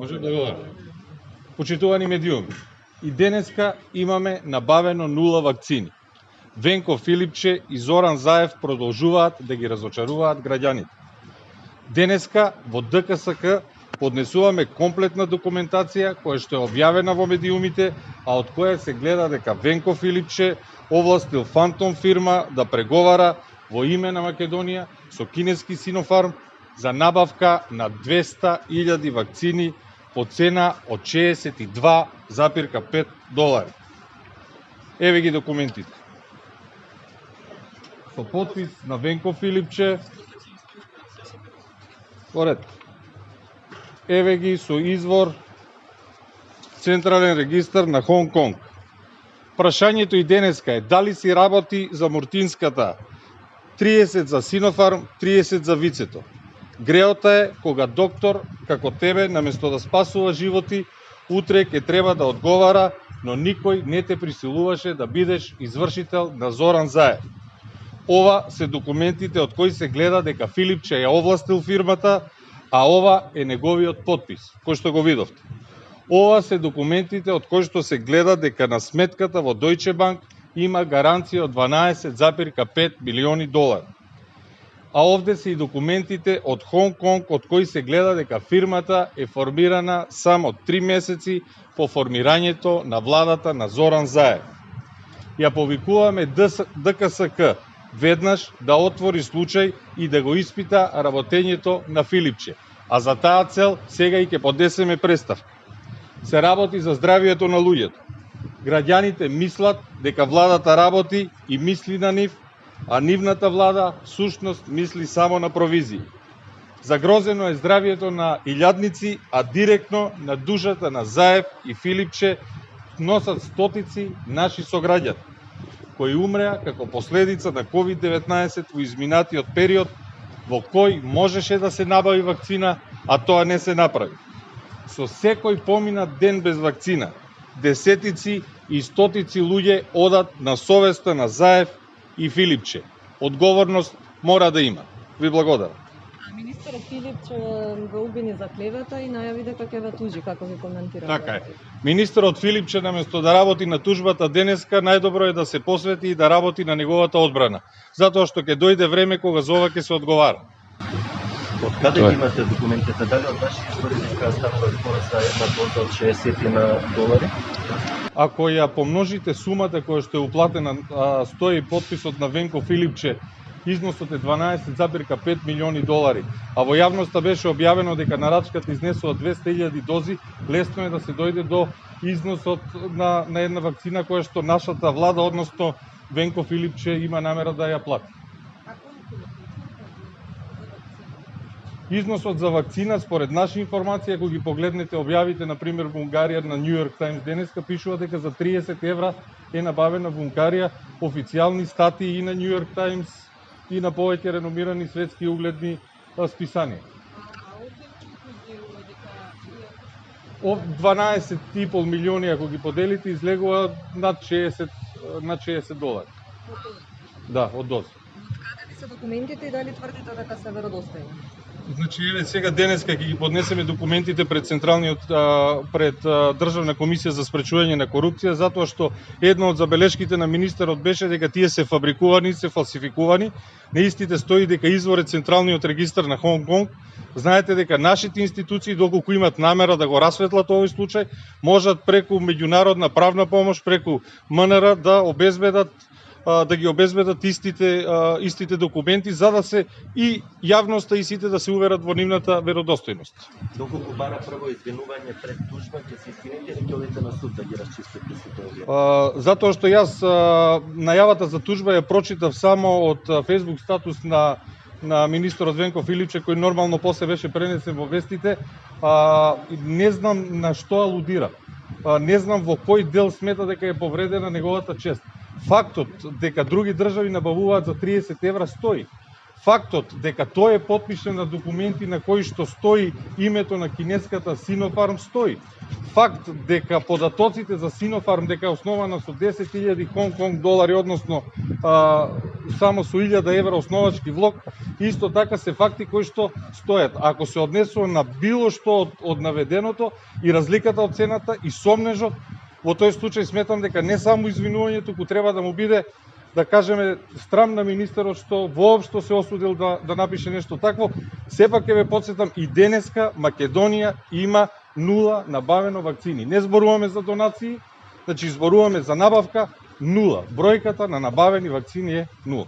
Може да го. Почитувани медиуми, и денеска имаме набавено 0 вакцини. Венко Филипче и Зоран Заев продолжуваат да ги разочаруваат граѓаните. Денеска во ДКСК поднесуваме комплетна документација која што е објавена во медиумите, а од која се гледа дека Венко Филипче овластил фантом фирма да преговара во име на Македонија со кинески Синофарм за набавка на 200.000 вакцини по цена од $62,5. Еве ги документите. Со подпис на Венко Филипче. Поред. Еве ги со извор Централен регистар на Хонг Конг. Прашањето и денеска е дали си работи за Муртинската 30 за Синофарм, 30 за Вицето. Греота е кога доктор како тебе наместо да спасува животи, утре ќе треба да одговара, но никој не те присилуваше да бидеш извршител на Зоран Заев. Ова се документите од кои се гледа дека Филипче ја овластил фирмата, а ова е неговиот подпис, кој што го видовте. Ова се документите од кои што се гледа дека на сметката во Deutsche Bank има гаранција од $12,5 милиони. А овде се и документите од Хонг Конг од кои се гледа дека фирмата е формирана само 3 месеци по формирањето на владата на Зоран Заев. Ја повикуваме ДКСК веднаш да отвори случај и да го испита работењето на Филипче. А за таа цел сега и ќе поднесеме представка. Се работи за здравието на луѓето. Граѓаните мислат дека владата работи и мисли на нив, а нивната влада всушност мисли само на провизии. Загрозено е здравието на илјадници, а директно на душата на Заев и Филипче носат стотици наши сограѓани, кои умреа како последица на COVID-19 во изминатиот период, во кој можеше да се набави вакцина, а тоа не се направи. Со секој поминат ден без вакцина, десетици и стотици луѓе одат на совеста на Заев и Филипче. Одговорност мора да има. Ви благодарам. Министерот Филипче го обвини за клевета и најави дека ќе ве тужи, како ви коментирате? Така е. Министерот Филипче наместо да работи на тужбата денеска, најдобро е да се посвети и да работи на неговата одбрана, затоа што ќе дојде време кога за ова ќе се одговара. Од каде ги имате документите? Дали од ваши извори дека станува збор за една доза од $60? Ако ја помножите сумата која што е уплатена, стои подписот на Венко Филипче, износот е $12,5 милиони, а во јавноста беше објавено дека нарачката изнесува 200.000 дози, лесно е да се дојде до износот на една вакцина која што нашата влада, односно Венко Филипче, има намера да ја плати. Износот за вакцина, според наша информација, ако ги погледнете, објавите, например, во Унгарија на New York Times денеска, пишува дека за €30 е набавена во Унгарија, официјални статии и на New York Times и на повеќе реномирани светски угледни списанија. Од 12,5 милиони, ако ги поделите, излегува над $60. Да, од доза. Од каде ви се документите и дали тврдите дека се веродостојни? Значи, еве сега денеска ќе ги поднесеме документите пред Државна комисија за спречување на корупција, затоа што една од забелешките на министерот беше дека тие се фабрикувани, се фалсификувани. На истите стои дека извор е Централниот регистар на Хонг Конг. Знаете дека нашите институции, доколку имат намера да го расветлат овој случај, можат преку меѓународна правна помош, преку МНР да ги обезбедат истите документи, за да се и јавноста и сите да се уверат во нивната веродостојност. Доколку бара прво извинување пред тужба, ќе се извините или ќе одите на суд да ги расчистите сите овие? Затоа што јас најавата за тужба ја прочитав само од Facebook статус на министерот Венко Филипче, кој нормално после беше пренесен во вестите. Не знам на што алудира. Не знам во кој дел смета дека е повредена неговата чест. Фактот дека други држави набавуваат за €30 стои. Фактот дека тој е потпишен на документи на кои што стои името на кинеската Синофарм стои. Факт дека податоците за Синофарм дека е основана со 10.000 Хонг-Конг долари, односно само со 1.000 евра основачки влог, исто така се факти кои што стојат. Ако се однесува на било што од наведеното и разликата од цената и сомнежот, во тој случај сметам дека не само извинување, туку треба да му биде, да кажеме, страм на министерот што воопшто се осудил да напише нешто такво. Сепак ќе ве потсетам, и денеска Македонија има 0 набавено вакцини. Не зборуваме за донации, значи зборуваме за набавка 0. Бројката на набавени вакцини е 0.